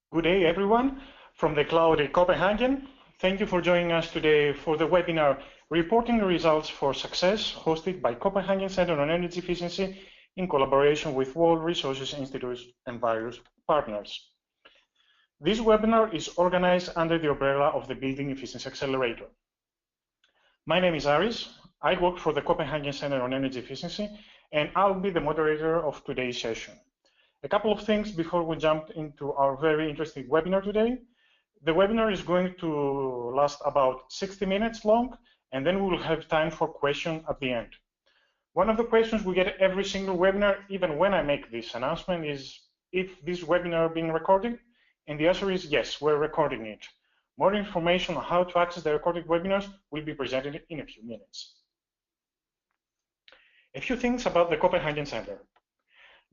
Good day, everyone, from the cloud in Copenhagen. Thank you for joining us today for the webinar Reporting Results for Success, hosted by Copenhagen Center on Energy Efficiency in collaboration with World Resources Institute and various partners. This webinar is organized under the umbrella of the Building Efficiency Accelerator. My name is Aris. I work for the Copenhagen Center on Energy Efficiency, and I'll be the moderator of today's session. A couple of things before we jump into our very interesting webinar today. The webinar is going to last about 60 minutes long, and then we will have time for questions at the end. One of the questions we get every single webinar, even when I make this announcement, is if this webinar being recorded, and the answer is yes, we're recording it. More information on how to access the recorded webinars will be presented in a few minutes. A few things about the Copenhagen Center.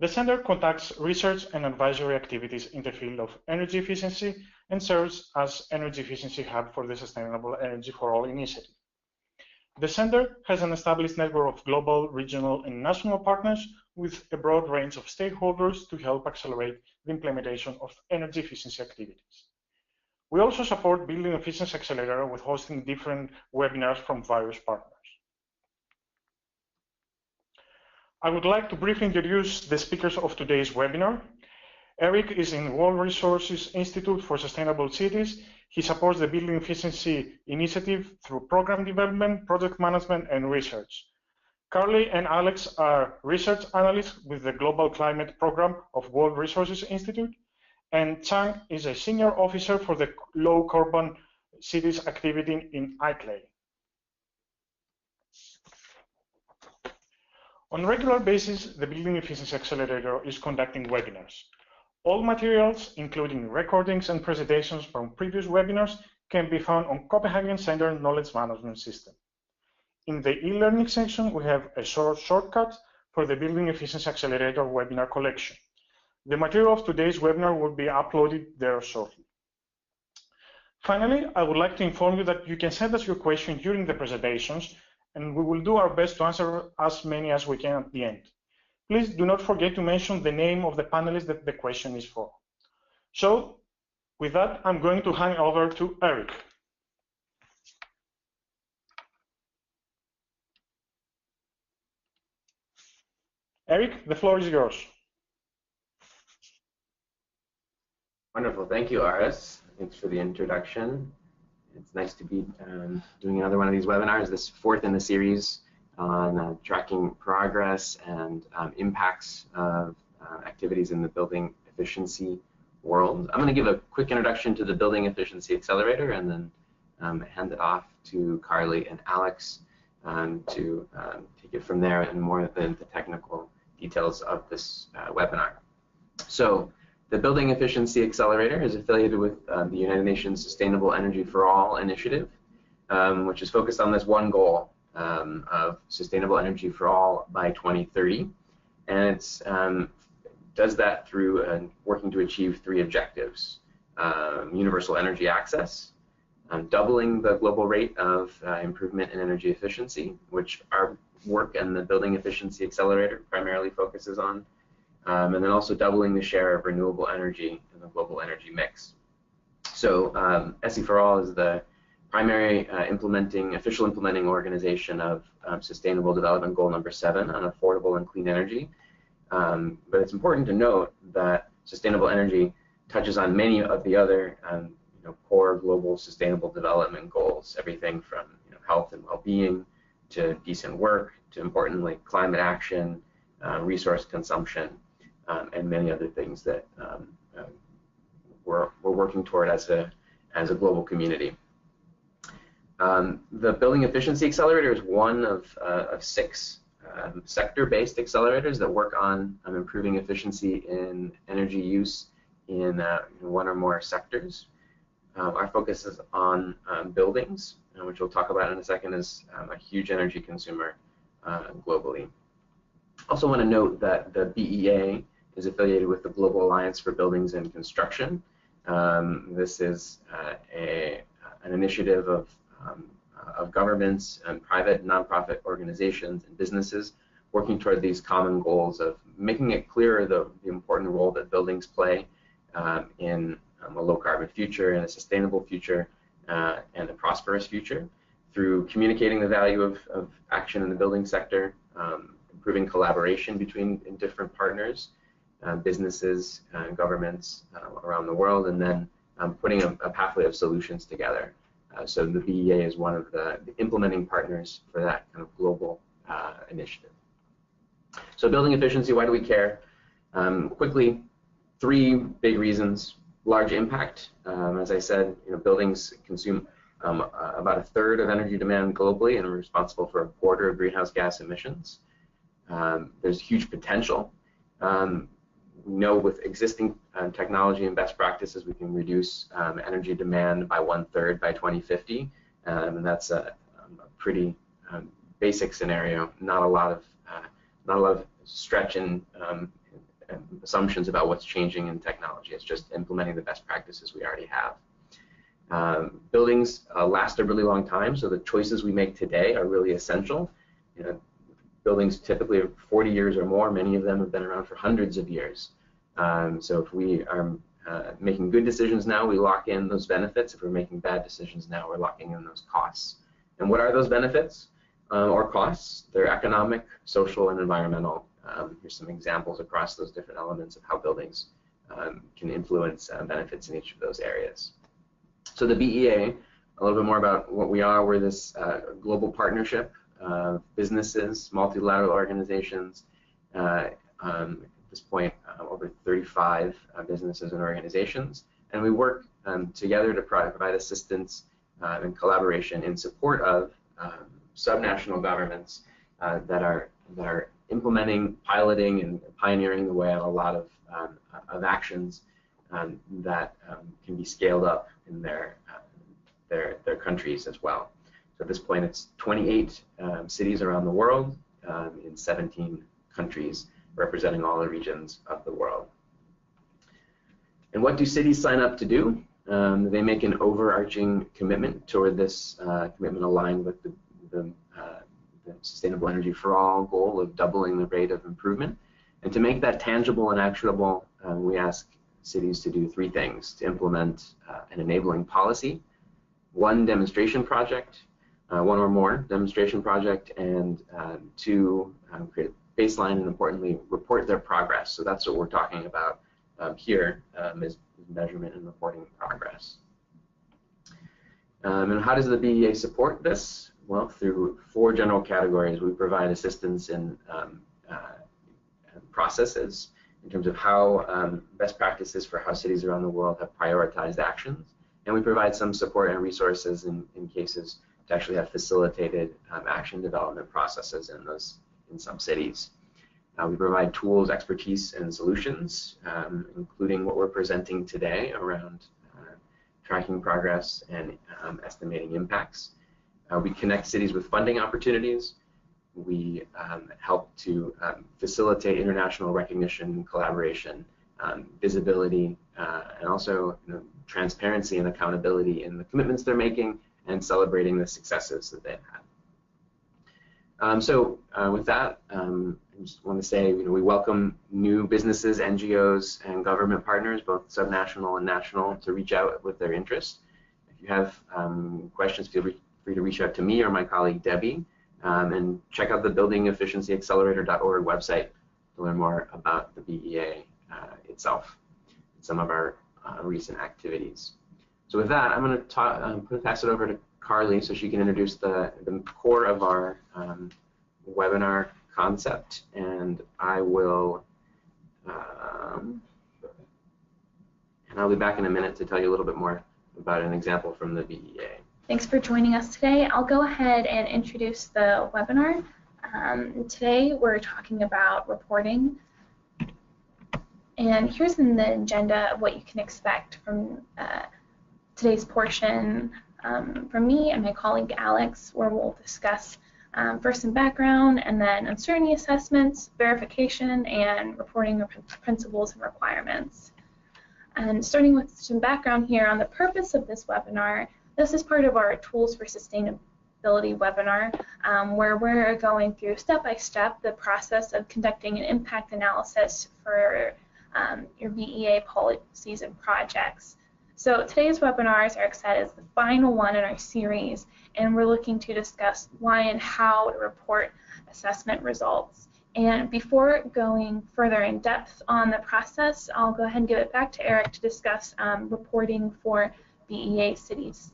The Center conducts research and advisory activities in the field of energy efficiency and serves as energy efficiency hub for the Sustainable Energy for All initiative. The Center has an established network of global, regional, and national partners with a broad range of stakeholders to help accelerate the implementation of energy efficiency activities. We also support Building Efficiency Accelerator with hosting different webinars from various partners. I would like to briefly introduce the speakers of today's webinar. Eric is in World Resources Institute for Sustainable Cities. He supports the Building Efficiency Initiative through program development, project management, and research. Carley and Alex are research analysts with the Global Climate Program of World Resources Institute. And Chang is a senior officer for the Low Carbon Cities activity in ICLEI. On a regular basis, the Building Efficiency Accelerator is conducting webinars. All materials, including recordings and presentations from previous webinars, can be found on Copenhagen Center Knowledge Management System. In the e-learning section, we have a shortcut for the Building Efficiency Accelerator webinar collection. The material of today's webinar will be uploaded there shortly. Finally, I would like to inform you that you can send us your questions during the presentations, and we will do our best to answer as many as we can at the end. Please do not forget to mention the name of the panelist that the question is for. So, with that, I'm going to hand over to Eric. Eric, the floor is yours. Wonderful, thank you, Aris. Thanks for the introduction. It's nice to be doing another one of these webinars, this fourth in the series on tracking progress and impacts of activities in the building efficiency world. I'm going to give a quick introduction to the Building Efficiency Accelerator and then hand it off to Carley and Alex to take it from there and more of the technical details of this webinar. So, the Building Efficiency Accelerator is affiliated with the United Nations Sustainable Energy for All initiative, which is focused on this one goal of sustainable energy for all by 2030. And it does that through working to achieve three objectives: universal energy access, doubling the global rate of improvement in energy efficiency, which our work and the Building Efficiency Accelerator primarily focuses on, and then also doubling the share of renewable energy in the global energy mix. So SE4All is the primary official implementing organization of Sustainable Development Goal number 7 on affordable and clean energy. But it's important to note that sustainable energy touches on many of the other core global sustainable development goals, everything from health and well-being to decent work to, importantly, climate action, resource consumption, and many other things that we're working toward as a global community. The Building Efficiency Accelerator is one of 6 sector-based accelerators that work on improving efficiency in energy use in one or more sectors. Our focus is on buildings, which we'll talk about in a second, is a huge energy consumer globally. Also want to note that the BEA is affiliated with the Global Alliance for Buildings and Construction. This is an initiative of governments and private and nonprofit organizations and businesses working toward these common goals of making it clearer the important role that buildings play in future and a sustainable future and a prosperous future through communicating the value of action in the building sector, improving collaboration between different partners, businesses and governments around the world, and then putting a pathway of solutions together. So the BEA is one of the implementing partners for that kind of global initiative. So building efficiency, why do we care? Quickly, 3 big reasons. Large impact. As I said, buildings consume about 1/3 of energy demand globally and are responsible for 1/4 of greenhouse gas emissions. There's huge potential. We know with existing technology and best practices, we can reduce energy demand by 1/3 by 2050, and that's a pretty basic scenario. Not a lot of stretch and assumptions about what's changing in technology. It's just implementing the best practices we already have. Buildings last a really long time, so the choices we make today are really essential. Buildings typically are 40 years or more. Many of them have been around for hundreds of years. So if we are making good decisions now, we lock in those benefits. If we're making bad decisions now, we're locking in those costs. And what are those benefits or costs? They're economic, social, and environmental. Here's some examples across those different elements of how buildings can influence benefits in each of those areas. So the BEA, a little bit more about what we are. We're this global partnership of businesses, multilateral organizations, at this point over 35 businesses and organizations, and we work together to provide assistance and collaboration in support of subnational governments that are implementing, piloting, and pioneering the way on a lot of actions that can be scaled up in their countries as well. So at this point, it's 28 cities around the world in 17 countries, representing all the regions of the world. And what do cities sign up to do? They make an overarching commitment toward this commitment aligned with the Sustainable Energy for All goal of doubling the rate of improvement. And to make that tangible and actionable, we ask cities to do 3 things: to implement an enabling policy, 1 demonstration project, 1 or more demonstration project, and 2, create a baseline, and importantly, report their progress. So that's what we're talking about here, is measurement and reporting progress. And how does the BEA support this? Well, through 4 general categories. We provide assistance in processes in terms of how best practices for how cities around the world have prioritized actions. And we provide some support and resources in cases to actually have facilitated action development processes in some cities. We provide tools, expertise, and solutions, including what we're presenting today around tracking progress and estimating impacts. We connect cities with funding opportunities. We help to facilitate international recognition, collaboration, visibility, and also transparency and accountability in the commitments they're making and celebrating the successes that they've had. So with that, I just want to say we welcome new businesses, NGOs, and government partners, both subnational and national, to reach out with their interest. If you have questions, feel free to reach out to me or my colleague Debbie, and check out the buildingefficiencyaccelerator.org website to learn more about the BEA itself and some of our recent activities. So with that, I'm going to pass it over to Carley so she can introduce the core of our webinar concept, and I'll be back in a minute to tell you a little bit more about an example from the BEA. Thanks for joining us today. I'll go ahead and introduce the webinar. Today we're talking about reporting, and here's in the agenda of what you can expect from today's portion from me and my colleague Alex, where we'll discuss first some background and then uncertainty assessments, verification, and reporting principles and requirements. And starting with some background here on the purpose of this webinar, this is part of our Tools for Sustainability webinar, where we're going through step-by-step the process of conducting an impact analysis for your BEA policies and projects. So today's webinar, as Eric said, is the final one in our series, and we're looking to discuss why and how to report assessment results. And before going further in depth on the process, I'll go ahead and give it back to Eric to discuss reporting for BEA cities.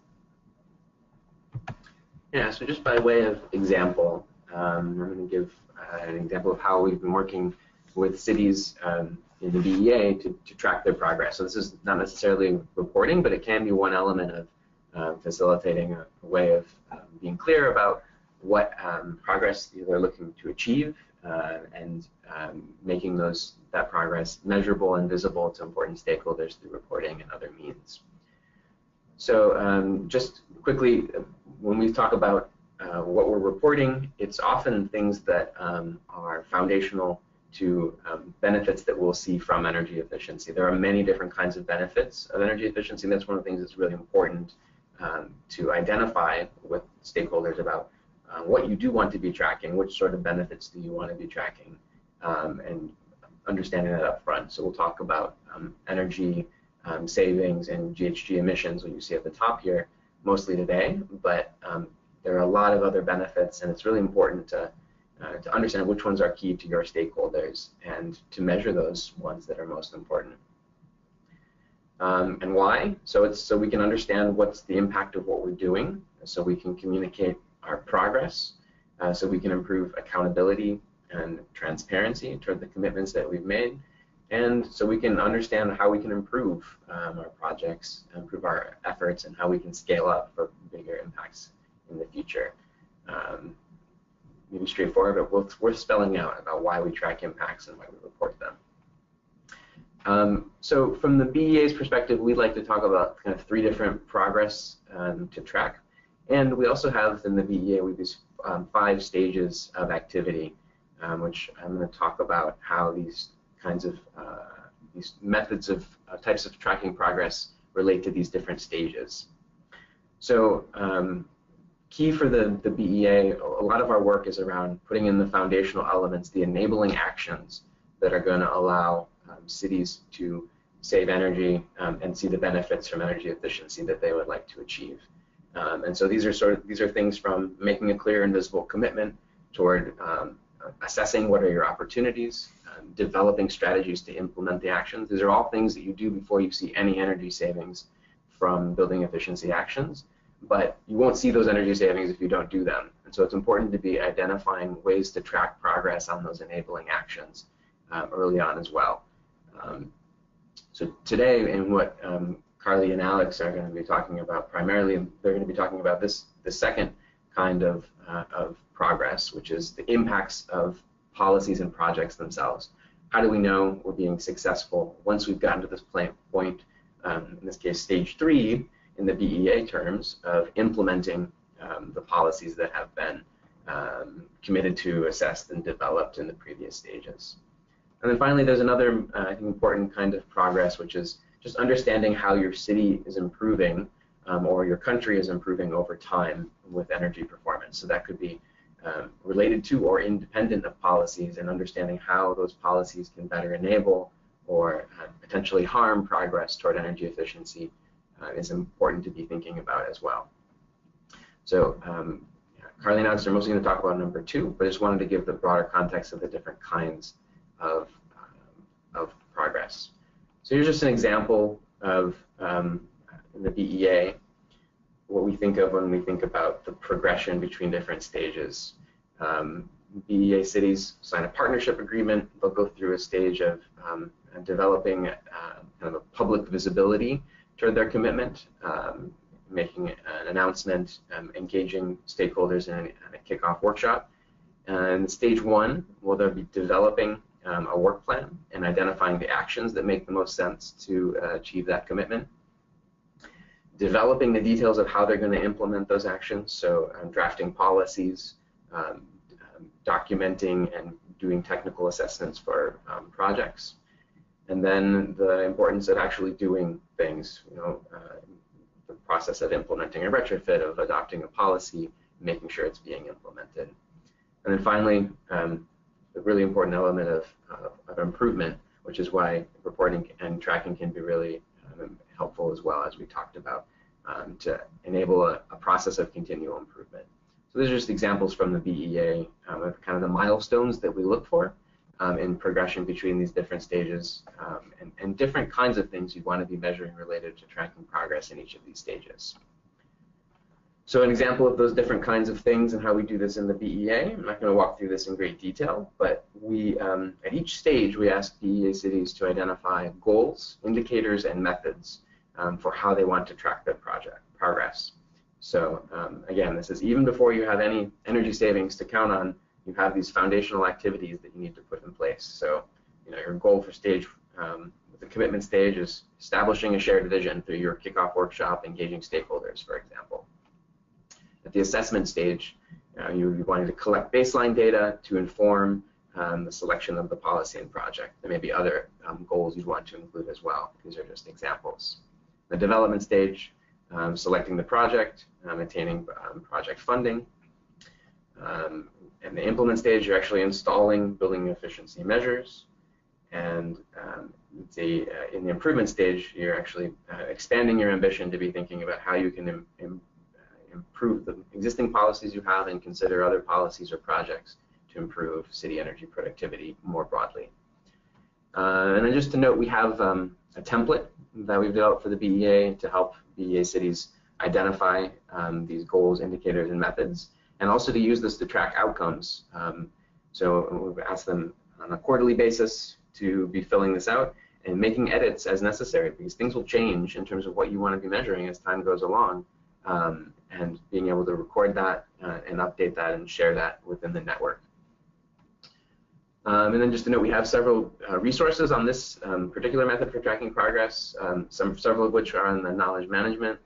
Yeah, so just by way of example, I'm going to give an example of how we've been working with cities in the BEA to track their progress. So this is not necessarily reporting, but it can be one element of facilitating a way of being clear about what progress they're looking to achieve and making that progress measurable and visible to important stakeholders through reporting and other means. So just quickly, when we talk about what we're reporting, it's often things that are foundational to benefits that we'll see from energy efficiency. There are many different kinds of benefits of energy efficiency, and that's one of the things that's really important to identify with stakeholders about what you do want to be tracking, which sort of benefits do you want to be tracking, and understanding that up front. So we'll talk about energy savings and GHG emissions, what you see at the top here, mostly today, but there are a lot of other benefits, and it's really important to understand which ones are key to your stakeholders and to measure those ones that are most important. And why? So it's so we can understand what's the impact of what we're doing, so we can communicate our progress, so we can improve accountability and transparency toward the commitments that we've made, and so we can understand how we can improve our projects, improve our efforts, and how we can scale up for bigger impacts in the future. Maybe straightforward, but worth spelling out about why we track impacts and why we report them. So from the BEA's perspective, we'd like to talk about kind of 3 different progress to track. And we also have in the BEA, we have these 5 stages of activity, which I'm going to talk about how these kinds of these methods of types of tracking progress relate to these different stages. So key for the BEA, a lot of our work is around putting in the foundational elements, the enabling actions that are going to allow cities to save energy and see the benefits from energy efficiency that they would like to achieve. And so these are things from making a clear and visible commitment toward assessing what are your opportunities, developing strategies to implement the actions. These are all things that you do before you see any energy savings from building efficiency actions. But you won't see those energy savings if you don't do them. And so it's important to be identifying ways to track progress on those enabling actions early on as well. So today, in what Carley and Alex are going to be talking about, primarily, they're going to be talking about the second kind of progress, which is the impacts of policies and projects themselves. How do we know we're being successful once we've gotten to this point, in this case, stage 3, in the BEA terms of implementing the policies that have been committed to, assessed, and developed in the previous stages. And then finally, there's another I think important kind of progress, which is just understanding how your city is improving or your country is improving over time with energy performance. So that could be related to or independent of policies, and understanding how those policies can better enable or potentially harm progress toward energy efficiency is important to be thinking about as well. So Carley and Alex are mostly going to talk about number 2, but I just wanted to give the broader context of the different kinds of progress. So here's just an example of, in the BEA, what we think of when we think about the progression between different stages. BEA cities sign a partnership agreement. They'll go through a stage of developing kind of a public visibility toward their commitment, making an announcement, engaging stakeholders in a kickoff workshop. And stage 1, well, they'll be developing a work plan and identifying the actions that make the most sense to achieve that commitment. Developing the details of how they're going to implement those actions, so drafting policies, documenting and doing technical assessments for projects. And then the importance of actually doing things, the process of implementing a retrofit, of adopting a policy, making sure it's being implemented. And then finally, the really important element of improvement, which is why reporting and tracking can be really helpful helpful as well, as we talked about, to enable a process of continual improvement. So these are just examples from the BEA of kind of the milestones that we look for in progression between these different stages, and different kinds of things you want to be measuring related to tracking progress in each of these stages. So an example of those different kinds of things and how we do this in the BEA, I'm not going to walk through this in great detail, but we, at each stage, we ask BEA cities to identify goals, indicators, and methods for how they want to track their project progress. So again, this is even before you have any energy savings to count on, you have these foundational activities that you need to put in place. So, you know, your goal for stage, the commitment stage is establishing a shared vision through your kickoff workshop, engaging stakeholders, for example. At the assessment stage, you're wanting to collect baseline data to inform the selection of the policy and project. There may be other goals you'd want to include as well. These are just examples. The development stage, selecting the project, attaining project funding. In the implement stage, you're actually installing building efficiency measures. And in the improvement stage, you're actually expanding your ambition to be thinking about how you can improve the existing policies you have and consider other policies or projects to improve city energy productivity more broadly. And then just to note, we have a template that we've developed for the BEA to help BEA cities identify these goals, indicators, and methods, and also to use this to track outcomes. So we've asked them on a quarterly basis to be filling this out and making edits as necessary, because things will change in terms of what you want to be measuring as time goes along. And being able to record that and update that and share that within the network. And then just to note, we have several resources on this particular method for tracking progress, several of which are on the Knowledge Management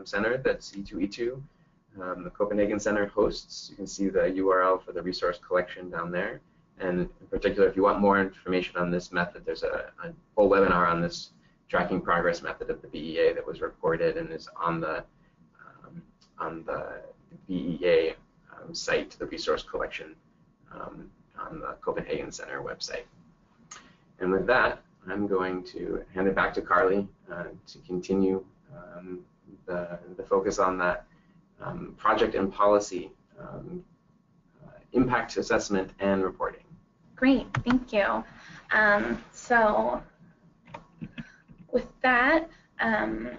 Center that C2E2, the Copenhagen Center hosts. You can see the URL for the resource collection down there. And in particular, if you want more information on this method, there's a whole webinar on this tracking progress method of the BEA that was recorded and is on the BEA site, the resource collection on the Copenhagen Center website. And with that, I'm going to hand it back to Carley to continue the focus on that project and policy impact assessment and reporting. Great, thank you. So with that, I'm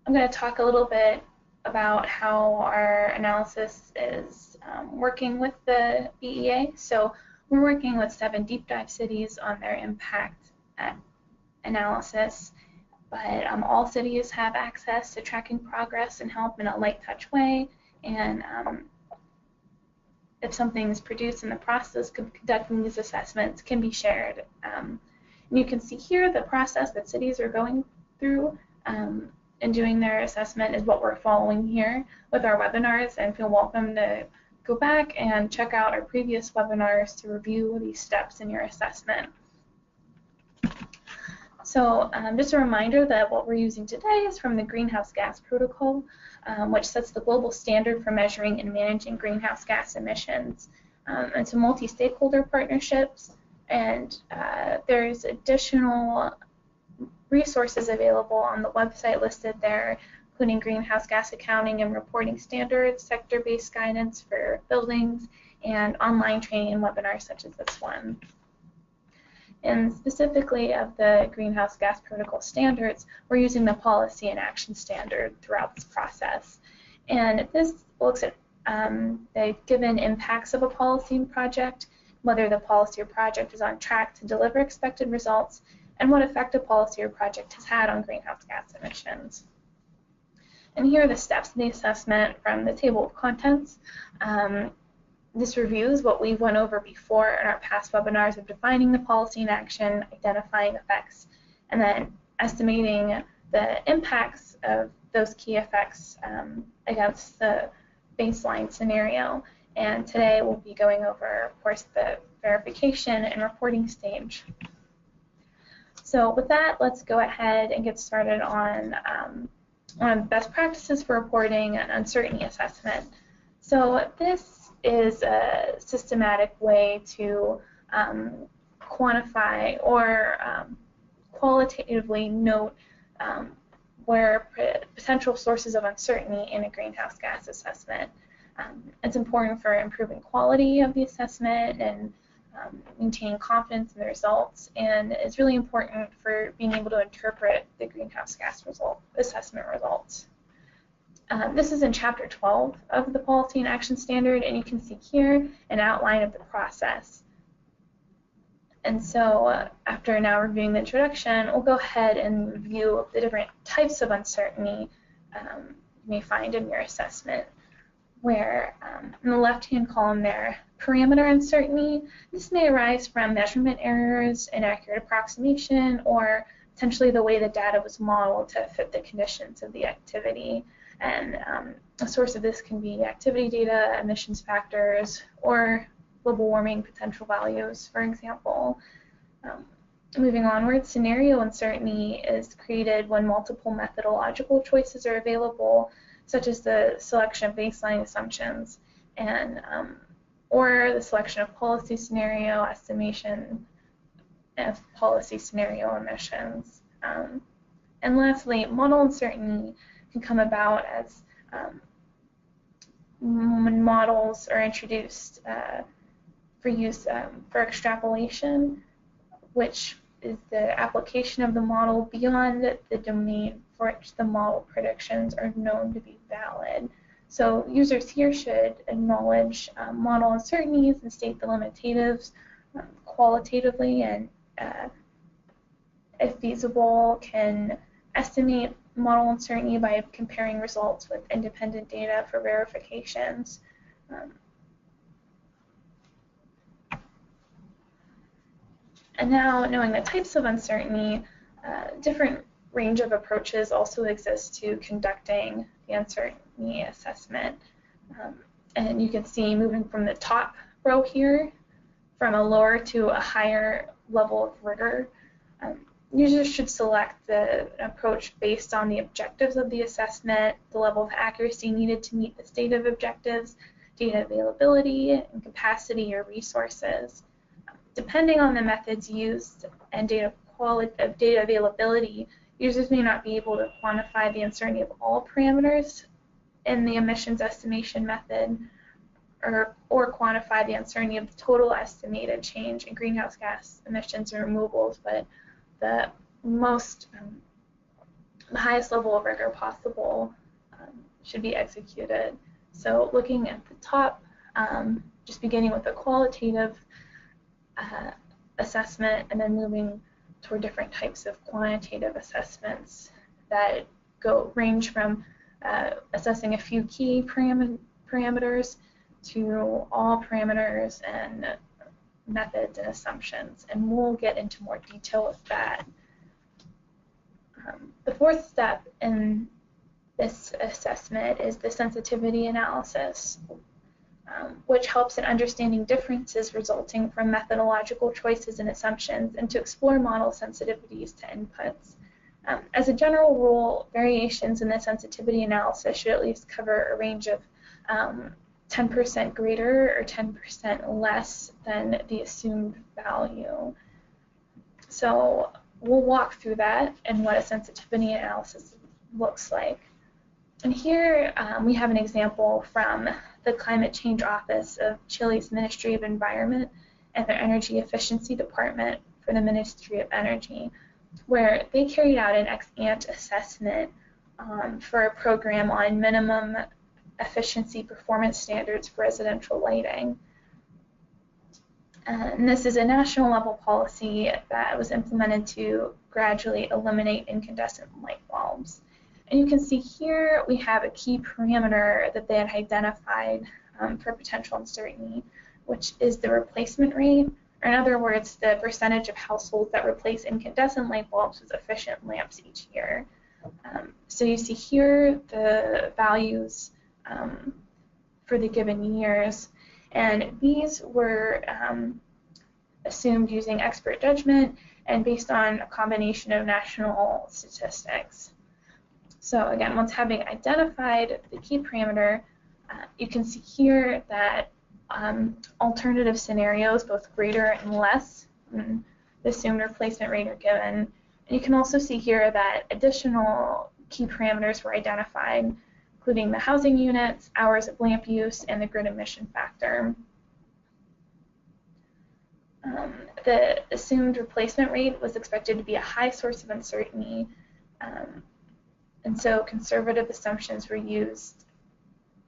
going to talk a little bit about how our analysis is working with the BEA. So we're working with 7 deep dive cities on their impact analysis, but all cities have access to tracking progress and help in a light touch way. And if something is produced in the process of conducting these assessments can be shared. And you can see here the process that cities are going through and doing their assessment is what we're following here with our webinars, and feel welcome to go back and check out our previous webinars to review these steps in your assessment. So just a reminder that what we're using today is from the Greenhouse Gas Protocol, which sets the global standard for measuring and managing greenhouse gas emissions. And so multi-stakeholder partnerships, and there's additional resources available on the website listed there, including greenhouse gas accounting and reporting standards, sector-based guidance for buildings, and online training and webinars such as this one. And specifically of the Greenhouse Gas Protocol standards, we're using the policy and action standard throughout this process. And this looks at the given impacts of a policy and project, whether the policy or project is on track to deliver expected results, and what effect a policy or project has had on greenhouse gas emissions. And here are the steps in the assessment from the table of contents. This reviews what we went over before in our past webinars of defining the policy and action, identifying effects, and then estimating the impacts of those key effects against the baseline scenario. And today we'll be going over, of course, the verification and reporting stage. So with that, let's go ahead and get started on best practices for reporting and uncertainty assessment. So this is a systematic way to quantify or qualitatively note were potential sources of uncertainty in a greenhouse gas assessment. It's important for improving quality of the assessment and maintaining confidence in the results, and it's really important for being able to interpret the greenhouse gas assessment results. This is in Chapter 12 of the Policy and Action Standard, and you can see here an outline of the process. And so after now reviewing the introduction, we'll go ahead and review the different types of uncertainty you may find in your assessment, where in the left-hand column there, parameter uncertainty. This may arise from measurement errors, inaccurate approximation, or potentially the way the data was modeled to fit the conditions of the activity. And a source of this can be activity data, emissions factors, or global warming potential values, for example. Moving onward, scenario uncertainty is created when multiple methodological choices are available, such as the selection of baseline assumptions and or the selection of policy scenario estimation of policy scenario emissions. And lastly, model uncertainty can come about as when models are introduced for use for extrapolation, which is the application of the model beyond the domain for which the model predictions are known to be valid. So users here should acknowledge model uncertainties and state the limitatives qualitatively, and if feasible, can estimate model uncertainty by comparing results with independent data for verifications. And now, knowing the types of uncertainty, different range of approaches also exist to conducting the uncertainty assessment. And you can see, moving from the top row here, from a lower to a higher level of rigor, users should select the approach based on the objectives of the assessment, the level of accuracy needed to meet the stated objectives, data availability, and capacity or resources. Depending on the methods used and data availability, users may not be able to quantify the uncertainty of all parameters in the emissions estimation method, or quantify the uncertainty of the total estimated change in greenhouse gas emissions and removals, but the highest level of rigor possible should be executed. So looking at the top, just beginning with the qualitative assessment and then moving toward different types of quantitative assessments that range from assessing a few key parameters to all parameters and methods and assumptions, and we'll get into more detail with that. The fourth step in this assessment is the sensitivity analysis, which helps in understanding differences resulting from methodological choices and assumptions, and to explore model sensitivities to inputs. As a general rule, variations in the sensitivity analysis should at least cover a range of 10% greater or 10% less than the assumed value. So we'll walk through that and what a sensitivity analysis looks like. And here we have an example from the Climate Change Office of Chile's Ministry of Environment and their Energy Efficiency Department for the Ministry of Energy, where they carried out an ex-ante assessment for a program on minimum efficiency performance standards for residential lighting. And this is a national level policy that was implemented to gradually eliminate incandescent light bulbs. And you can see here we have a key parameter that they had identified for potential uncertainty, which is the replacement rate, or in other words, the percentage of households that replace incandescent light bulbs with efficient lamps each year. So you see here the values for the given years, and these were assumed using expert judgment and based on a combination of national statistics. So again, once having identified the key parameter, you can see here that alternative scenarios, both greater and less than the assumed replacement rate, are given. And you can also see here that additional key parameters were identified, including the housing units, hours of lamp use, and the grid emission factor. The assumed replacement rate was expected to be a high source of uncertainty, and so conservative assumptions were used,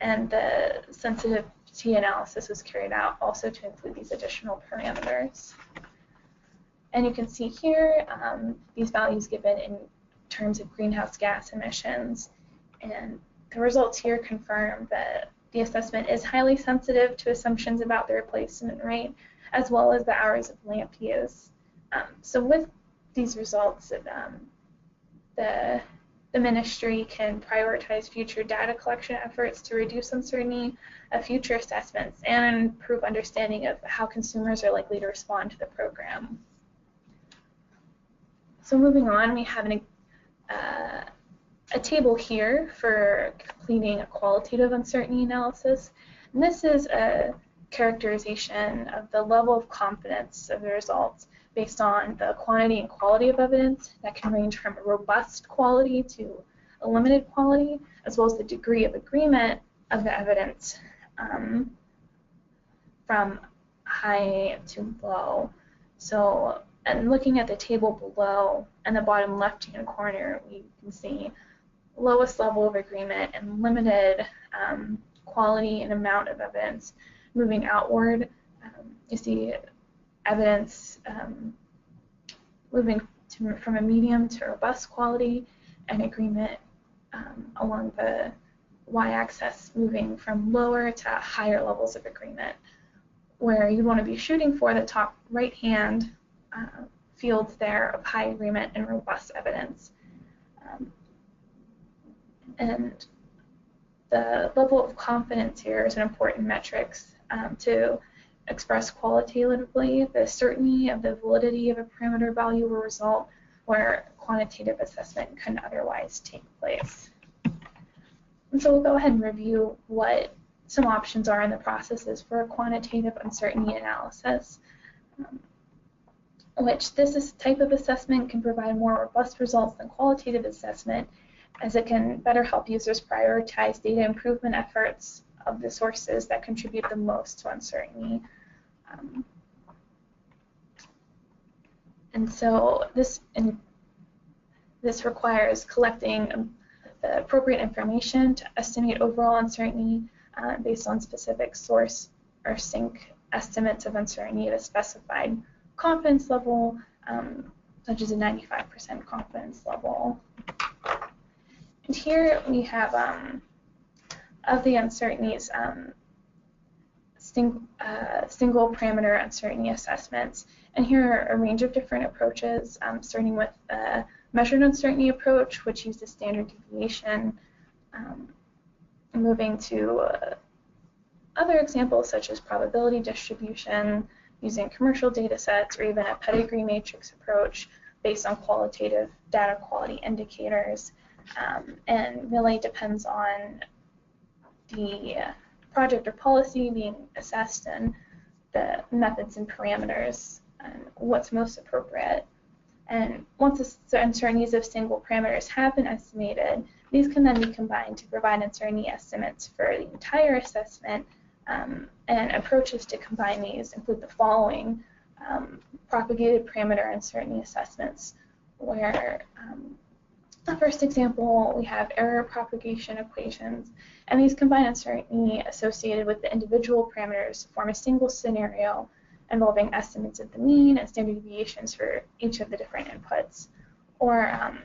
and the sensitivity analysis was carried out also to include these additional parameters. And you can see here these values given in terms of greenhouse gas emissions, and the results here confirm that the assessment is highly sensitive to assumptions about the replacement rate, as well as the hours of lamp use. So with these results, the ministry can prioritize future data collection efforts to reduce uncertainty of future assessments and improve understanding of how consumers are likely to respond to the program. So moving on, we have a table here for completing a qualitative uncertainty analysis. And this is a characterization of the level of confidence of the results based on the quantity and quality of evidence that can range from a robust quality to a limited quality, as well as the degree of agreement of the evidence from high to low. So, and looking at the table below in the bottom left-hand corner, we can see lowest level of agreement and limited quality and amount of evidence. Moving outward, you see evidence moving from a medium to robust quality, and agreement along the y-axis moving from lower to higher levels of agreement, where you want to be shooting for the top right-hand fields there of high agreement and robust evidence. And the level of confidence here is an important metric to express qualitatively the certainty of the validity of a parameter value or result where quantitative assessment can otherwise take place. And so we'll go ahead and review what some options are in the processes for a quantitative uncertainty analysis, which this type of assessment can provide more robust results than qualitative assessment, as it can better help users prioritize data improvement efforts of the sources that contribute the most to uncertainty. And so this requires collecting the appropriate information to estimate overall uncertainty based on specific source or sink estimates of uncertainty at a specified confidence level, such as a 95% confidence level. And here we have, of the uncertainties, single parameter uncertainty assessments. And here are a range of different approaches, starting with a measured uncertainty approach, which uses standard deviation, moving to other examples such as probability distribution, using commercial data sets, or even a pedigree matrix approach based on qualitative data quality indicators, and really depends on the project or policy being assessed and the methods and parameters and what's most appropriate. And once the uncertainties of single parameters have been estimated, these can then be combined to provide uncertainty estimates for the entire assessment, and approaches to combine these include the following: propagated parameter uncertainty assessments, where the first example, we have error propagation equations, and these combine uncertainty associated with the individual parameters to form a single scenario involving estimates of the mean and standard deviations for each of the different inputs. Or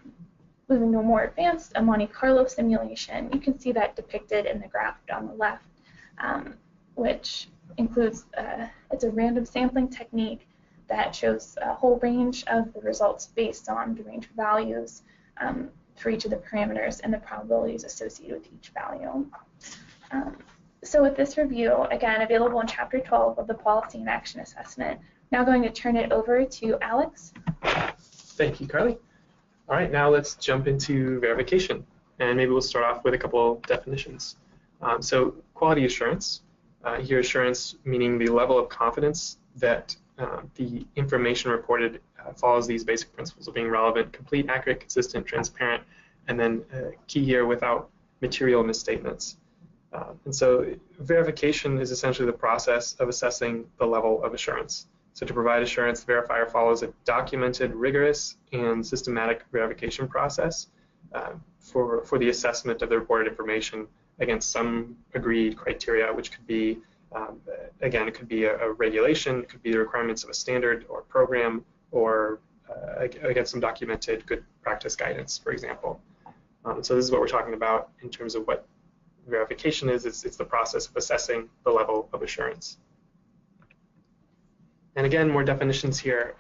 moving to a more advanced, a Monte Carlo simulation, you can see that depicted in the graph on the left, which includes, it's a random sampling technique that shows a whole range of the results based on the range of values for each of the parameters and the probabilities associated with each value. So with this review, again, available in Chapter 12 of the Policy and Action Assessment, now going to turn it over to Alex. Thank you, Carly. All right, now let's jump into verification, and maybe we'll start off with a couple definitions. So quality assurance, here assurance meaning the level of confidence that the information reported follows these basic principles of being relevant, complete, accurate, consistent, transparent, and then key here, without material misstatements. And so verification is essentially the process of assessing the level of assurance. So to provide assurance, the verifier follows a documented, rigorous, and systematic verification process for the assessment of the reported information against some agreed criteria, which could be, again, it could be a regulation, it could be the requirements of a standard or program, or against some documented good practice guidance, for example. So this is what we're talking about in terms of what verification is. It's the process of assessing the level of assurance. And again, more definitions here.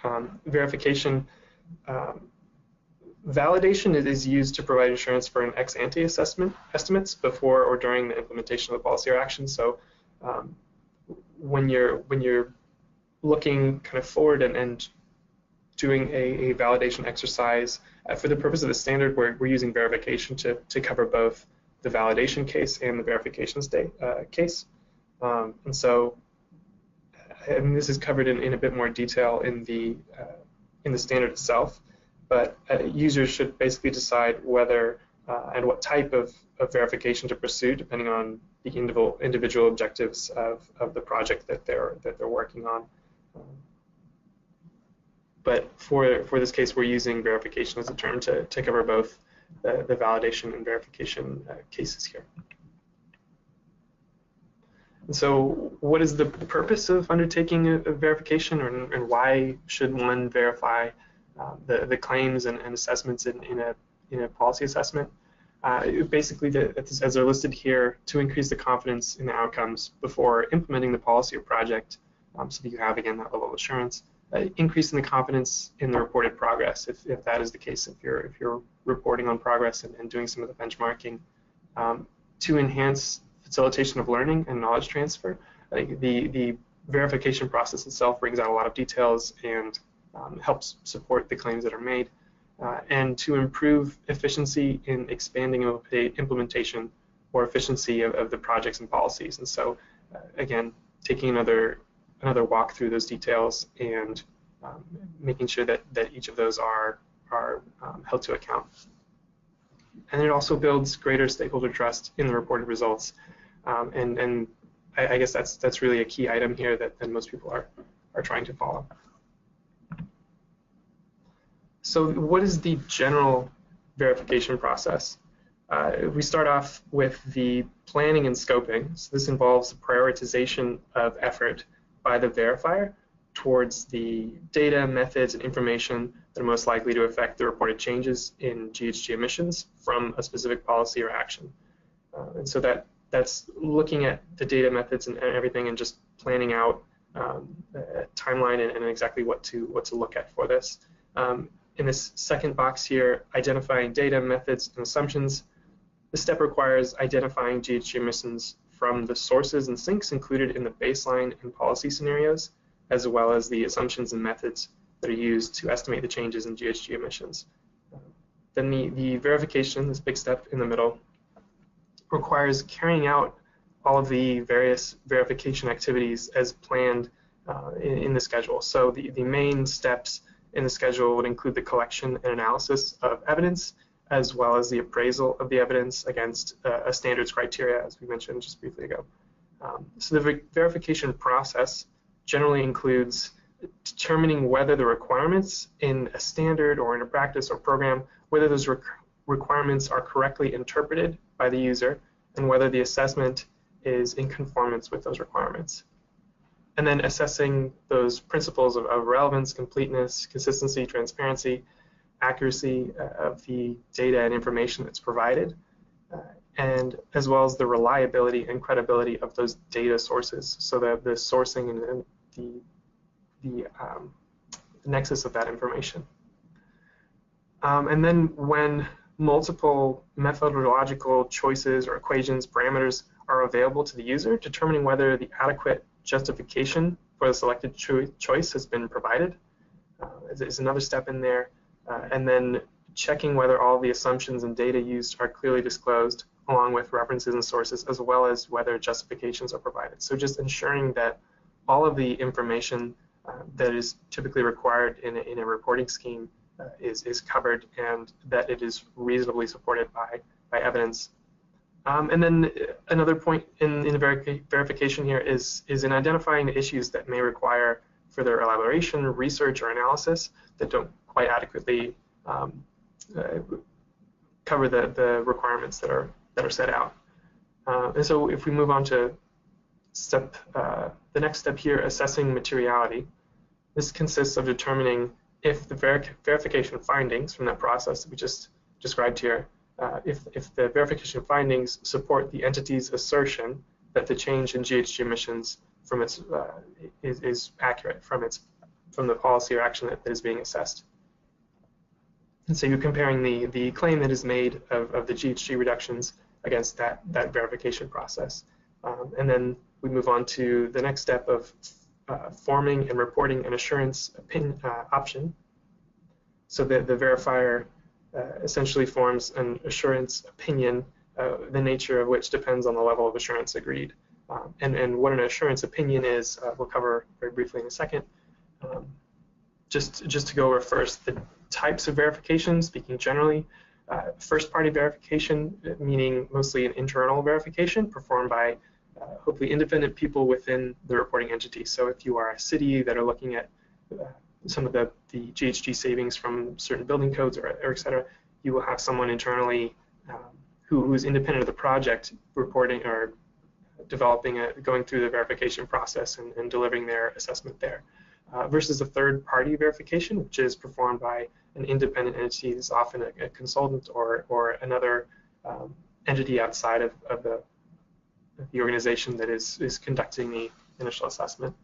Verification, validation is used to provide assurance for an ex-ante estimates before or during the implementation of the policy or action. So when you're looking kind of forward and doing a validation exercise, for the purpose of the standard, we're using verification to cover both the validation case and the verification case. And so, and this is covered in a bit more detail in the standard itself, but users should basically decide whether and what type of verification to pursue, depending on the individual objectives of the project that they're working on. But for this case, we're using verification as a term to cover both the validation and verification cases here. And so what is the purpose of undertaking a verification, and why should one verify the claims and assessments in a policy assessment? Basically, as they're listed here, to increase the confidence in the outcomes before implementing the policy or project, so that you have, again, that level of assurance. Increasing the confidence in the reported progress, if that is the case, if you're reporting on progress and doing some of the benchmarking, to enhance facilitation of learning and knowledge transfer. The verification process itself brings out a lot of details and helps support the claims that are made, and to improve efficiency in expanding implementation or efficiency of the projects and policies. And so, again, taking another walk through those details and making sure that each of those are held to account. And it also builds greater stakeholder trust in the reported results. And I guess that's really a key item here that most people are trying to follow. So what is the general verification process? We start off with the planning and scoping. So this involves prioritization of effort by the verifier towards the data, methods, and information that are most likely to affect the reported changes in GHG emissions from a specific policy or action. And so that's looking at the data, methods, and everything, and just planning out a timeline and exactly what to look at for this. In this second box here, identifying data, methods, and assumptions, this step requires identifying GHG emissions from the sources and sinks included in the baseline and policy scenarios, as well as the assumptions and methods that are used to estimate the changes in GHG emissions. Then the verification, this big step in the middle, requires carrying out all of the various verification activities as planned in the schedule. So the main steps in the schedule would include the collection and analysis of evidence, as well as the appraisal of the evidence against a standards criteria, as we mentioned just briefly ago. So the verification process generally includes determining whether the requirements in a standard or in a practice or program, whether those requirements are correctly interpreted by the user, and whether the assessment is in conformance with those requirements. And then assessing those principles of relevance, completeness, consistency, transparency, accuracy of the data and information that's provided, and as well as the reliability and credibility of those data sources, so that the sourcing and the nexus of that information. And then when multiple methodological choices or equations, parameters are available to the user, determining whether the adequate justification for the selected choice has been provided is another step in there. And then checking whether all the assumptions and data used are clearly disclosed, along with references and sources, as well as whether justifications are provided. So just ensuring that all of the information that is typically required in a reporting scheme is covered and that it is reasonably supported by evidence. And then another point in the verification here is in identifying the issues that may require further elaboration, research, or analysis that don't quite adequately cover the requirements that are set out. And so if we move on to the next step here, assessing materiality, this consists of determining if the verification findings from that process that we just described here, if the verification findings support the entity's assertion that the change in GHG emissions from its is accurate from the policy or action that is being assessed. And so you're comparing the claim that is made of the GHG reductions against that verification process. And then we move on to the next step of forming and reporting an assurance option. So the verifier essentially forms an assurance opinion, the nature of which depends on the level of assurance agreed. And what an assurance opinion is, we'll cover very briefly in a second. Just to go over first, the types of verification, speaking generally, first-party verification, meaning mostly an internal verification performed by hopefully independent people within the reporting entity. So if you are a city that are looking at some of the GHG savings from certain building codes or et cetera, you will have someone internally who is independent of the project reporting or developing going through the verification process and delivering their assessment there. Versus a third-party verification, which is performed by an independent entity. That's often a consultant or another entity outside of the organization that is conducting the initial assessment.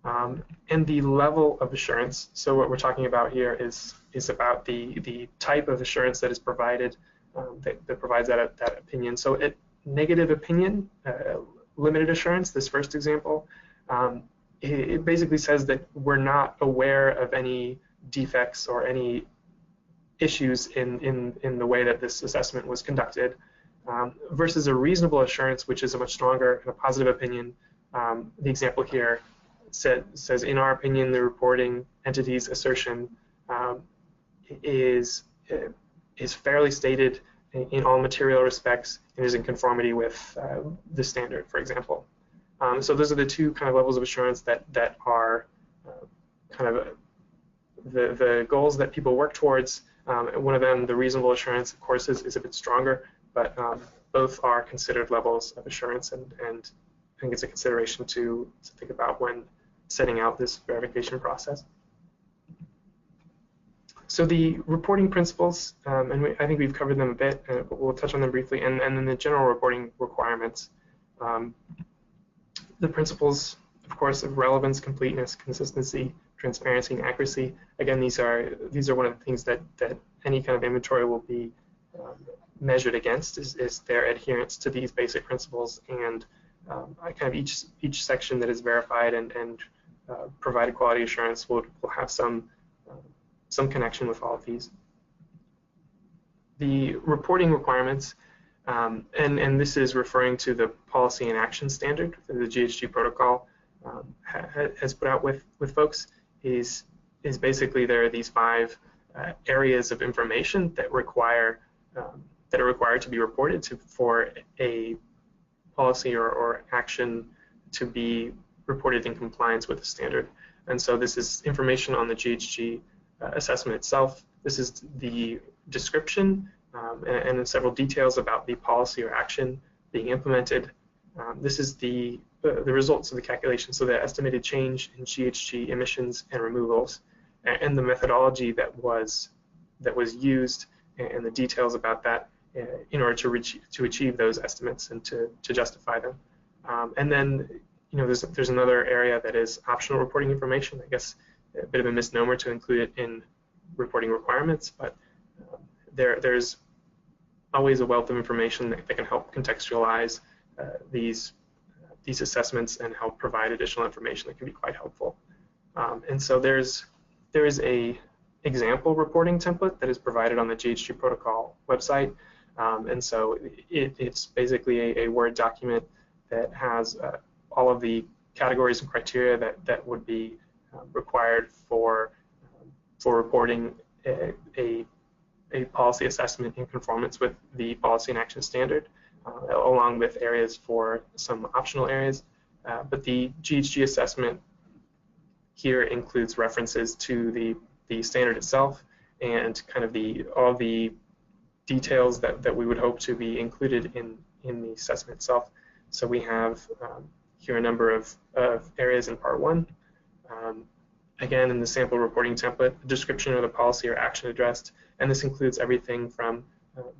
And the level of assurance. So what we're talking about here is about the type of assurance that is provided that provides that opinion. So negative opinion, limited assurance, this first example, it basically says that we're not aware of any defects or any issues in the way that this assessment was conducted, versus a reasonable assurance, which is a much stronger and a positive opinion. The example here says, in our opinion, the reporting entity's assertion is fairly stated in all material respects and is in conformity with the standard, for example. So those are the two kind of levels of assurance that are kind of the goals that people work towards. One of them, the reasonable assurance, of course, is a bit stronger, but both are considered levels of assurance, and I think it's a consideration to think about when setting out this verification process. So the reporting principles, and I think we've covered them a bit, but we'll touch on them briefly, and then the general reporting requirements. The principles, of course, of relevance, completeness, consistency, transparency, and accuracy. Again, these are one of the things that any kind of inventory will be measured against is their adherence to these basic principles, and kind of each section that is verified and provided quality assurance will have some connection with all of these. The reporting requirements, and this is referring to the policy and action standard that the GHG protocol has put out with folks, is basically there are these 5 areas of information that are required to be reported for a policy or action to be reported in compliance with the standard. And so this is information on the GHG assessment itself. This is the description and then several details about the policy or action being implemented. This is the results of the calculation, so the estimated change in GHG emissions and removals, and the methodology that was used, and the details about that in order to achieve those estimates and to justify them. And then, there's another area that is optional reporting information. I guess a bit of a misnomer to include it in reporting requirements, but there's always a wealth of information that can help contextualize these assessments and help provide additional information that can be quite helpful. And so there is a example reporting template that is provided on the GHG protocol website. And so it's basically a Word document that has all of the categories and criteria that would be required for reporting a policy assessment in conformance with the policy and action standard, along with areas for some optional areas. But the GHG assessment here includes references to the standard itself and kind of all the details that we would hope to be included in the assessment itself. So we have here a number of areas in part 1. Again, in the sample reporting template, a description of the policy or action addressed, and this includes everything from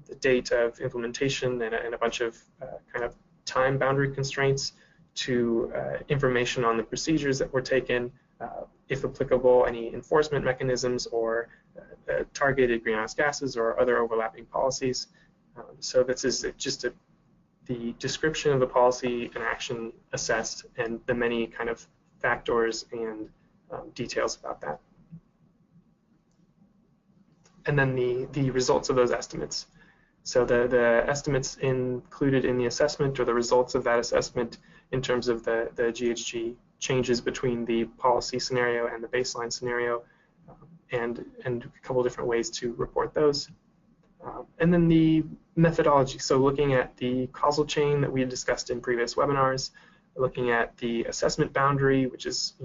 the date of implementation and a bunch of kind of time boundary constraints to information on the procedures that were taken, if applicable, any enforcement mechanisms or targeted greenhouse gases or other overlapping policies. So this is just the description of the policy and action assessed and the many kind of factors and details about that. And then the results of those estimates. So the estimates included in the assessment or the results of that assessment in terms of the GHG changes between the policy scenario and the baseline scenario, and a couple different ways to report those. And then the methodology, so looking at the causal chain that we discussed in previous webinars, looking at the assessment boundary, which is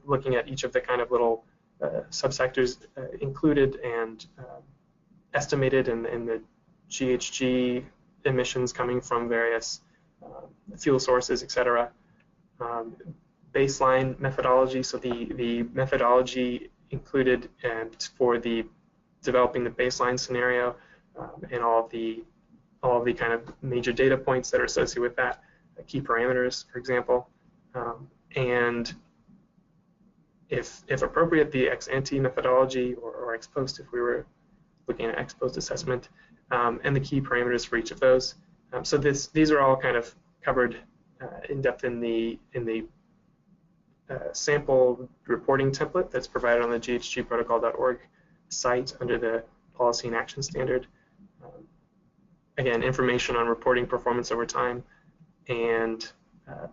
looking at each of the kind of little subsectors included and estimated in the GHG emissions coming from various fuel sources, etc. Baseline methodology, so the methodology included and for the developing the baseline scenario and all of the kind of major data points that are associated with that, key parameters, for example, and if appropriate, the ex ante methodology or ex post if we were looking at ex post assessment, and the key parameters for each of those. So these are all kind of covered in depth in the sample reporting template that's provided on the ghgprotocol.org site under the policy and action standard. Again, information on reporting performance over time and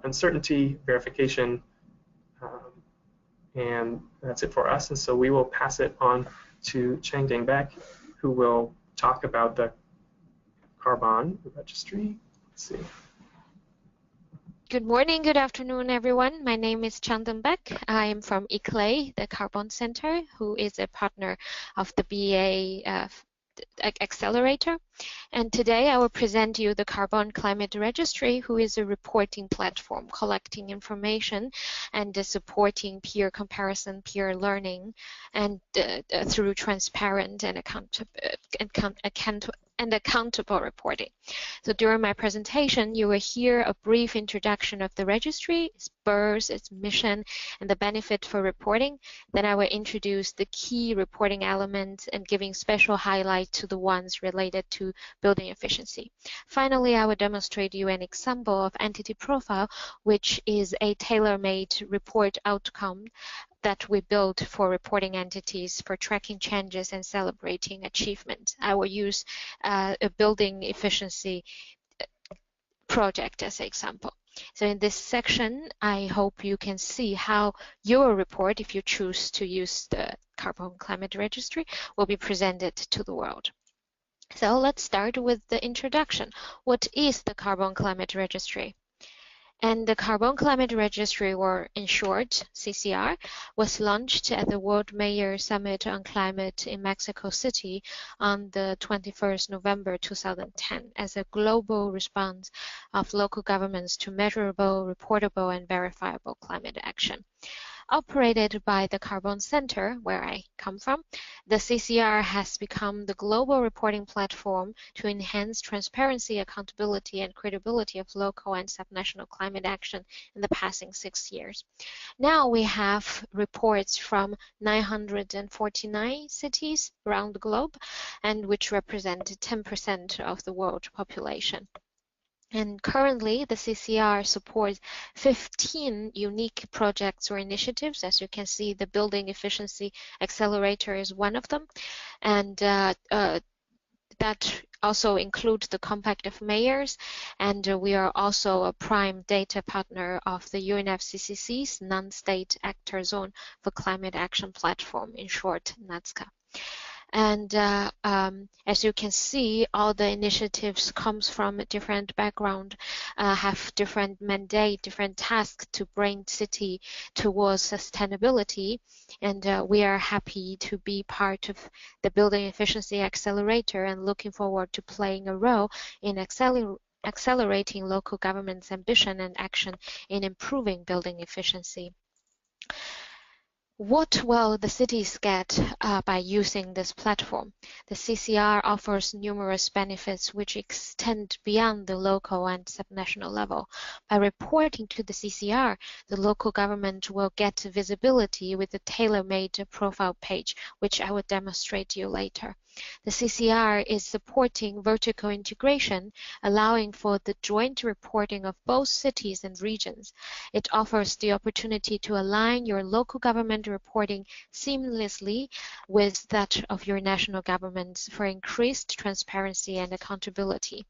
uncertainty, verification, and that's it for us. And so we will pass it on to Chang Deng-Beck, who will talk about the carbon registry. Let's see. Good morning, good afternoon, everyone. My name is Chang Deng-Beck. I am from ICLAI, the Carbon Center, who is a partner of the BA Accelerator. And today I will present you the Carbon Climate Registry, who is a reporting platform collecting information and supporting peer comparison, peer learning, and through transparent and accountable reporting. So during my presentation, you will hear a brief introduction of the registry, its birth, its mission, and the benefit for reporting. Then I will introduce the key reporting elements and giving special highlight to the ones related to building efficiency. Finally, I will demonstrate you an example of entity profile, which is a tailor-made report outcome that we built for reporting entities for tracking changes and celebrating achievements. I will use a building efficiency project as an example. So in this section, I hope you can see how your report, if you choose to use the Carbon Climate Registry, will be presented to the world. So let's start with the introduction. What is the Carbon Climate Registry? And the Carbon Climate Registry, or in short, CCR, was launched at the World Mayor Summit on Climate in Mexico City on the 21st November 2010 as a global response of local governments to measurable, reportable, and verifiable climate action. Operated by the Carbon Center, where I come from, the CCR has become the global reporting platform to enhance transparency, accountability, and credibility of local and subnational climate action in the past 6 years. Now we have reports from 949 cities around the globe, and which represent 10% of the world population. And currently, the CCR supports 15 unique projects or initiatives. As you can see, the Building Efficiency Accelerator is one of them. And that also include the Compact of Mayors, and we are also a prime data partner of the UNFCCC's non-state actor zone for climate action platform, in short, NAZCA. And as you can see, all the initiatives comes from a different background, have different mandate, different tasks to bring city towards sustainability. And we are happy to be part of the Building Efficiency Accelerator and looking forward to playing a role in accelerating local government's ambition and action in improving building efficiency. What will the cities get by using this platform? The CCR offers numerous benefits which extend beyond the local and subnational level. By reporting to the CCR, the local government will get visibility with a tailor-made profile page, which I will demonstrate to you later. The CCR is supporting vertical integration, allowing for the joint reporting of both cities and regions. It offers the opportunity to align your local government reporting seamlessly with that of your national governments for increased transparency and accountability.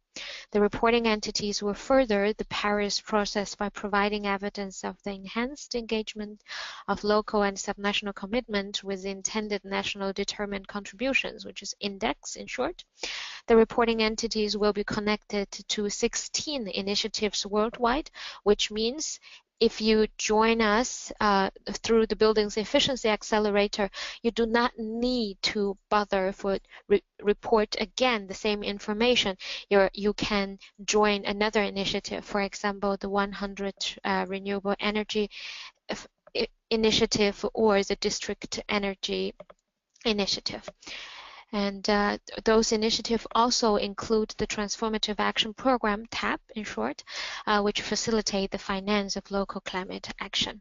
The reporting entities will further the Paris process by providing evidence of the enhanced engagement of local and subnational commitment with intended national determined contributions, which is INDEX in short. The reporting entities will be connected to 16 initiatives worldwide, which means if you join us through the Buildings Efficiency Accelerator, you do not need to bother for report again the same information. You can join another initiative, for example, the 100 renewable energy initiative or the district energy initiative. And those initiatives also include the Transformative Action Program, TAP in short, which facilitate the finance of local climate action.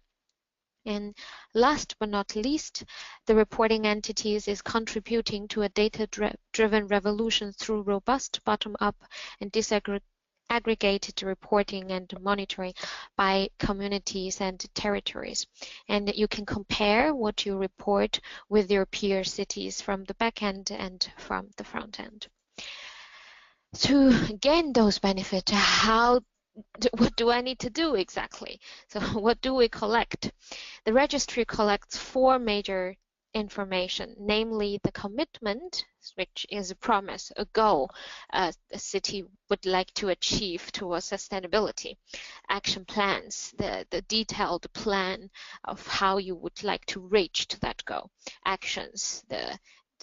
And last but not least, the reporting entities is contributing to a data-driven revolution through robust bottom-up and disaggregated reporting and monitoring by communities and territories. And you can compare what you report with your peer cities from the back end and from the front end. To gain those benefits, what do I need to do exactly? So what do we collect? The registry collects 4 major information, namely the commitment, which is a promise, a goal the city would like to achieve towards sustainability, action plans, the detailed plan of how you would like to reach to that goal, actions, the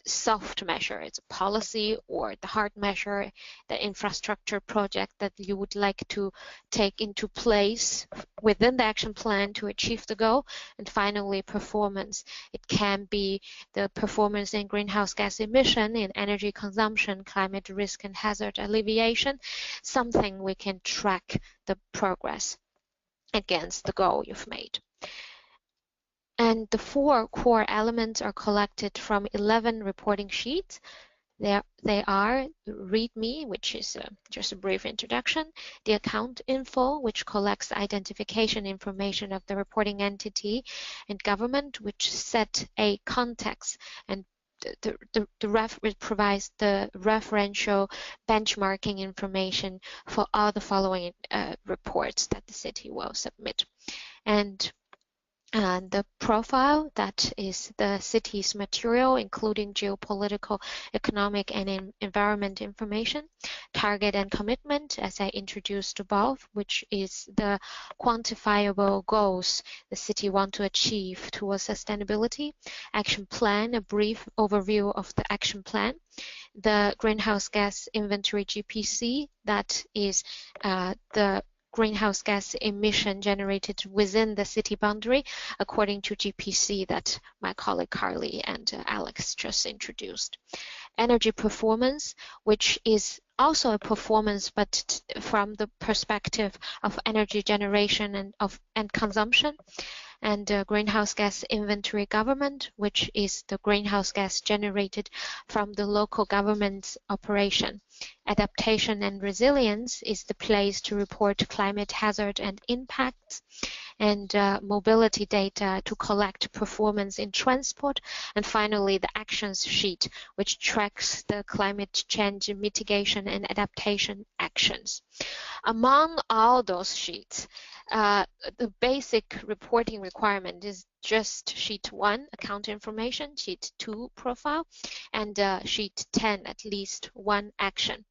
soft measure, it's a policy, or the hard measure, the infrastructure project that you would like to take into place within the action plan to achieve the goal. And finally, performance. It can be the performance in greenhouse gas emission, in energy consumption, climate risk and hazard alleviation, something we can track the progress against the goal you've made. And the 4 core elements are collected from 11 reporting sheets. They are README, which is just a brief introduction, the account info, which collects identification information of the reporting entity, and government, which set a context, and it provides the referential benchmarking information for all the following reports that the city will submit. And the profile, that is the city's material, including geopolitical, economic, and environment information. Target and commitment, as I introduced above, which is the quantifiable goals the city wants to achieve towards sustainability. Action plan, a brief overview of the action plan. The greenhouse gas inventory GPC, that is the greenhouse gas emission generated within the city boundary according to GPC that my colleague Carley and Alex just introduced. Energy performance, which is also a performance but from the perspective of energy generation and consumption. And greenhouse gas inventory government, which is the greenhouse gas generated from the local government's operation. Adaptation and resilience is the place to report climate hazard and impacts. and mobility data to collect performance in transport, and finally the actions sheet, which tracks the climate change mitigation and adaptation actions. Among all those sheets, the basic reporting requirement is just sheet 1, account information, sheet 2, profile, and sheet 10, at least one action.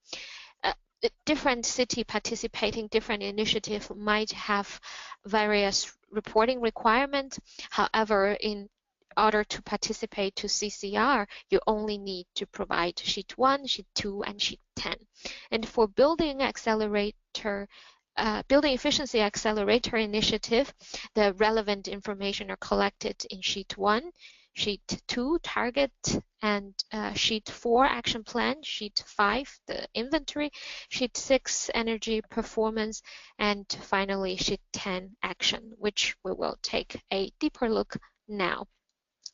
Different city participating different initiative might have various reporting requirements. However, in order to participate to CCR, you only need to provide sheet 1, sheet 2, and sheet 10. And for building efficiency accelerator initiative, the relevant information are collected in sheet 1, sheet 2, target, and sheet 4, action plan, sheet 5, the inventory, sheet 6, energy performance, and finally sheet 10, action, which we will take a deeper look now.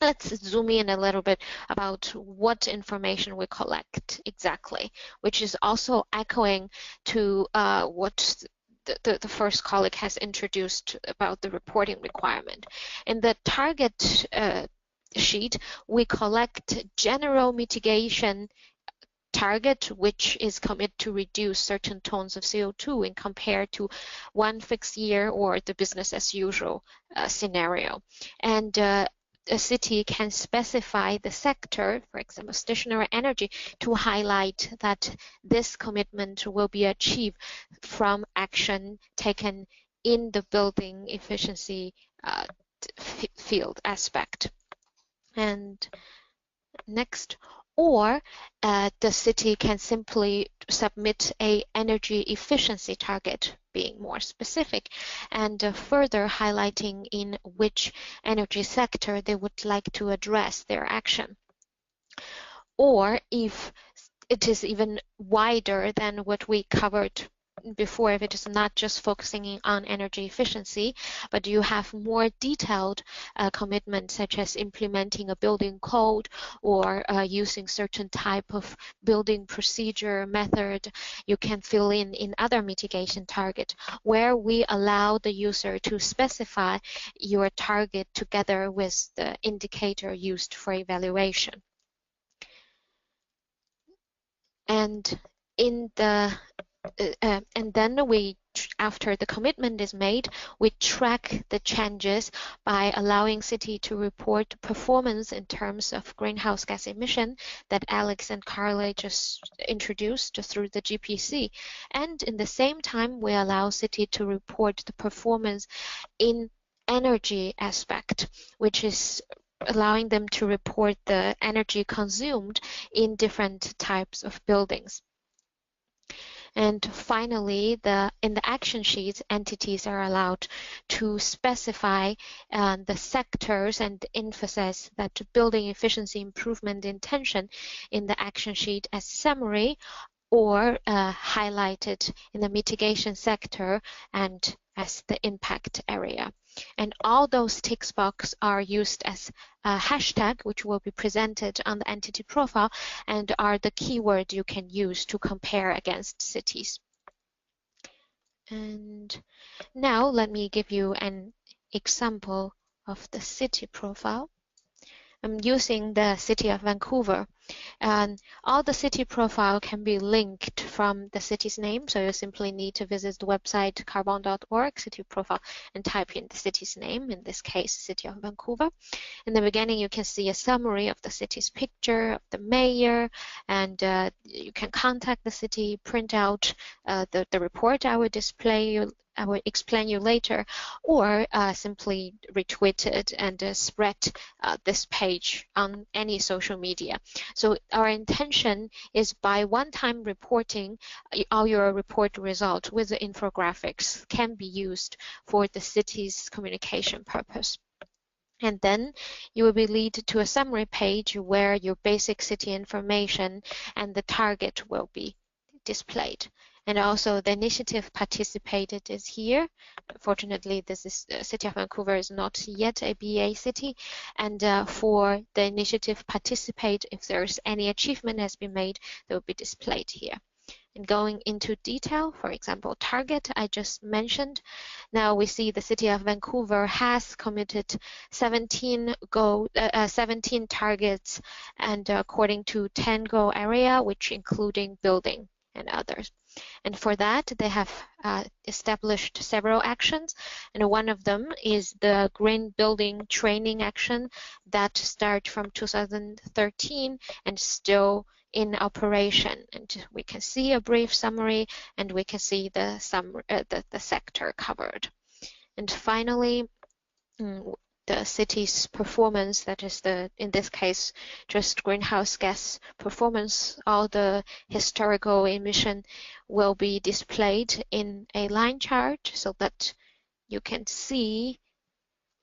Let's zoom in a little bit about what information we collect exactly, which is also echoing to what the first colleague has introduced about the reporting requirement. In the target sheet, we collect general mitigation target, which is committed to reduce certain tons of CO2 in compared to one fixed year or the business as usual scenario. And a city can specify the sector, for example, stationary energy, to highlight that this commitment will be achieved from action taken in the building efficiency field aspect. And next, or the city can simply submit a energy efficiency target, being more specific, and further highlighting in which energy sector they would like to address their action. Or if it is even wider than what we covered before, if it is not just focusing on energy efficiency, but you have more detailed commitments such as implementing a building code or using certain type of building procedure method, you can fill in other mitigation target where we allow the user to specify your target together with the indicator used for evaluation. And in the and then we, after the commitment is made, we track the changes by allowing city to report performance in terms of greenhouse gas emission that Alex and Carley just introduced through the GPC. And in the same time, we allow city to report the performance in energy aspect, which is allowing them to report the energy consumed in different types of buildings. And finally, in the action sheets, entities are allowed to specify the sectors and emphasize that building efficiency improvement intention in the action sheet as summary or highlighted in the mitigation sector and as the impact area. And all those tick boxes are used as a hashtag, which will be presented on the entity profile, and are the keyword you can use to compare against cities. And now let me give you an example of the city profile. I'm using the city of Vancouver. And all the city profile can be linked from the city's name. So you simply need to visit the website carbon.org, city profile, and type in the city's name, in this case, City of Vancouver. In the beginning, you can see a summary of the city's picture, of the mayor, and you can contact the city, print out the report I will display you. I will explain you later, or simply retweet it and spread this page on any social media. So our intention is by one-time reporting, all your report result with the infographics can be used for the city's communication purpose. And then you will be led to a summary page where your basic city information and the target will be displayed. And also the initiative participated is here. Fortunately, this is City of Vancouver is not yet a BA city. And for the initiative participate, if there's any achievement has been made, they will be displayed here. And going into detail, for example, target I just mentioned. Now we see the city of Vancouver has committed 17 targets, and according to 10 goal area, which including building and others. And for that, they have established several actions, and one of them is the green building training action that started from 2013 and still in operation. And we can see a brief summary, and we can see the sector covered. And finally, the city's performance, that is in this case, just greenhouse gas performance, all the historical emission will be displayed in a line chart so that you can see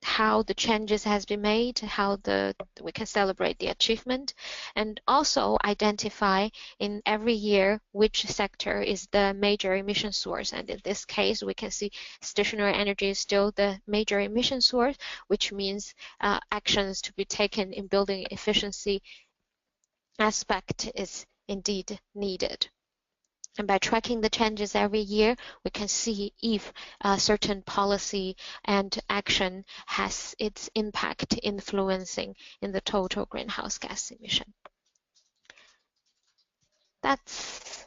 how the changes has been made, how we can celebrate the achievement, and also identify in every year which sector is the major emission source. And in this case, we can see stationary energy is still the major emission source, which means actions to be taken in building efficiency aspect is indeed needed. And by tracking the changes every year, we can see if a certain policy and action has its impact influencing in the total greenhouse gas emission. That's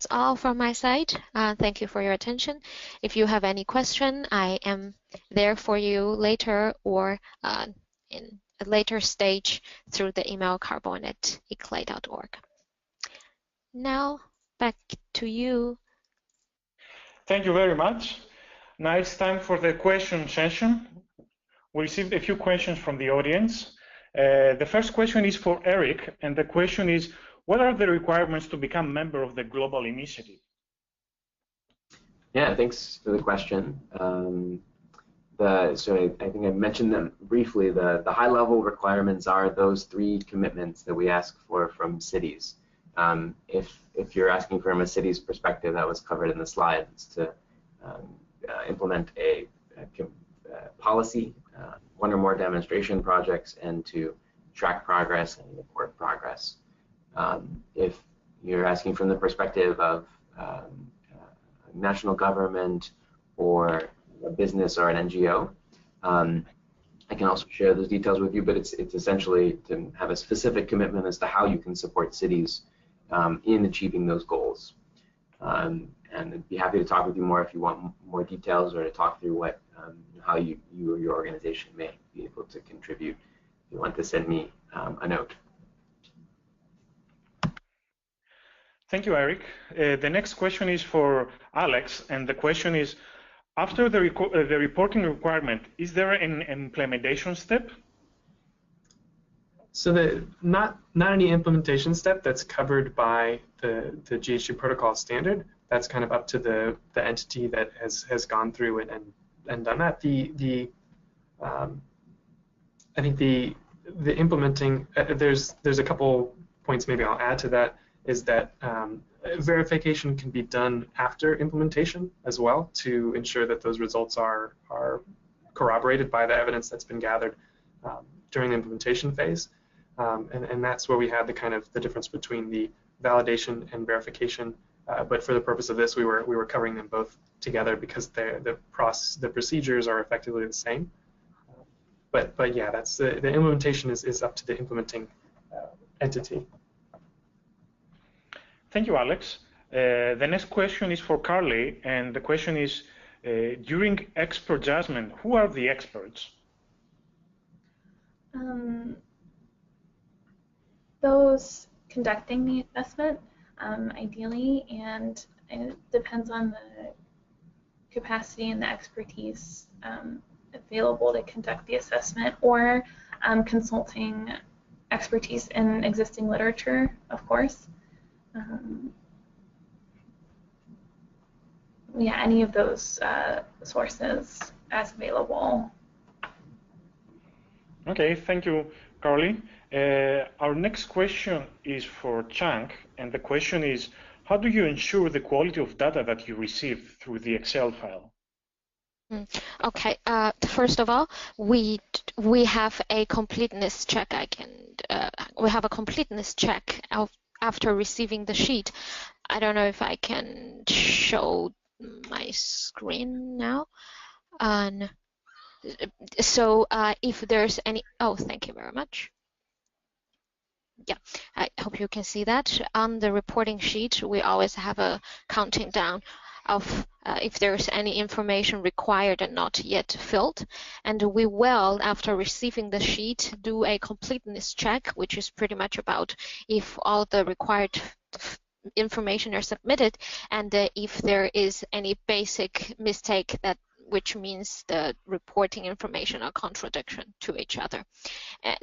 all from my side. Thank you for your attention. If you have any question, I am there for you later or in a later stage through the email carbon@eclay.org. Now, back to you. Thank you very much. Now it's time for the question session. We received a few questions from the audience. The first question is for Eric, and the question is, what are the requirements to become a member of the global initiative? Yeah, thanks for the question. So I think I mentioned them briefly. The high-level requirements are those 3 commitments that we ask for from cities. If you're asking from a city's perspective, that was covered in the slides, to implement a policy, 1 or more demonstration projects, and to track progress and report progress. If you're asking from the perspective of national government or a business or an NGO, I can also share those details with you, but it's essentially to have a specific commitment as to how you can support cities in achieving those goals. And I'd be happy to talk with you more if you want more details, or to talk through how you or your organization may be able to contribute. If you want to send me a note. Thank you, Eric. The next question is for Alex, and the question is, after the reporting requirement, is there an implementation step? So not any implementation step that's covered by the GHG protocol standard. That's kind of up to the entity that has gone through it and done that. I think the implementing, there's a couple points maybe I'll add to that, is that verification can be done after implementation as well, to ensure that those results are corroborated by the evidence that's been gathered during the implementation phase. And that's where we had the difference between the validation and verification. But for the purpose of this, we were covering them both together because the procedures are effectively the same. But yeah, that's the implementation is up to the implementing entity. Thank you, Alex. The next question is for Carley, and the question is, during expert judgment, who are the experts? Those conducting the assessment, ideally, and it depends on the capacity and the expertise available to conduct the assessment, or consulting expertise in existing literature, of course. Yeah, any of those sources as available. Okay, thank you, Carley. Our next question is for Chang, and the question is, how do you ensure the quality of data that you receive through the Excel file? Okay, first of all, we have a completeness check. We have a completeness check after receiving the sheet. I don't know if I can show my screen now. And so if there's any, oh, thank you very much. Yeah, I hope you can see that. On the reporting sheet, we always have a counting down of if there's any information required and not yet filled. And we will, after receiving the sheet, do a completeness check, which is pretty much about if all the required information are submitted and if there is any basic mistake that which means the reporting information are contradiction to each other.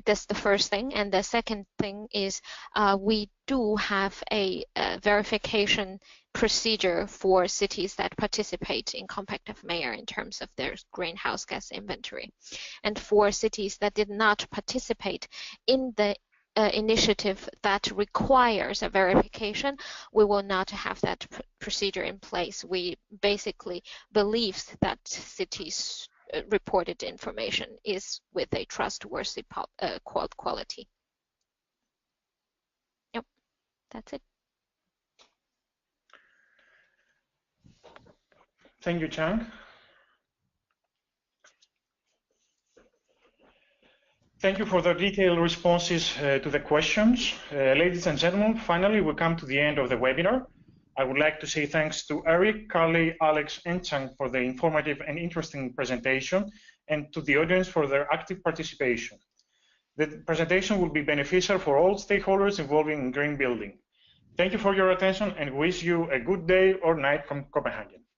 That's the first thing. And the second thing is we do have a verification procedure for cities that participate in Compact of Mayor in terms of their greenhouse gas inventory. And for cities that did not participate in the initiative that requires a verification, we will not have that procedure in place. We basically believe that cities' reported information is with a trustworthy quality. Yep, that's it. Thank you, Chang. Thank you for the detailed responses to the questions. Ladies and gentlemen, finally, we come to the end of the webinar. I would like to say thanks to Eric, Carley, Alex, and Chang for the informative and interesting presentation, and to the audience for their active participation. The presentation will be beneficial for all stakeholders involved in green building. Thank you for your attention and wish you a good day or night from Copenhagen.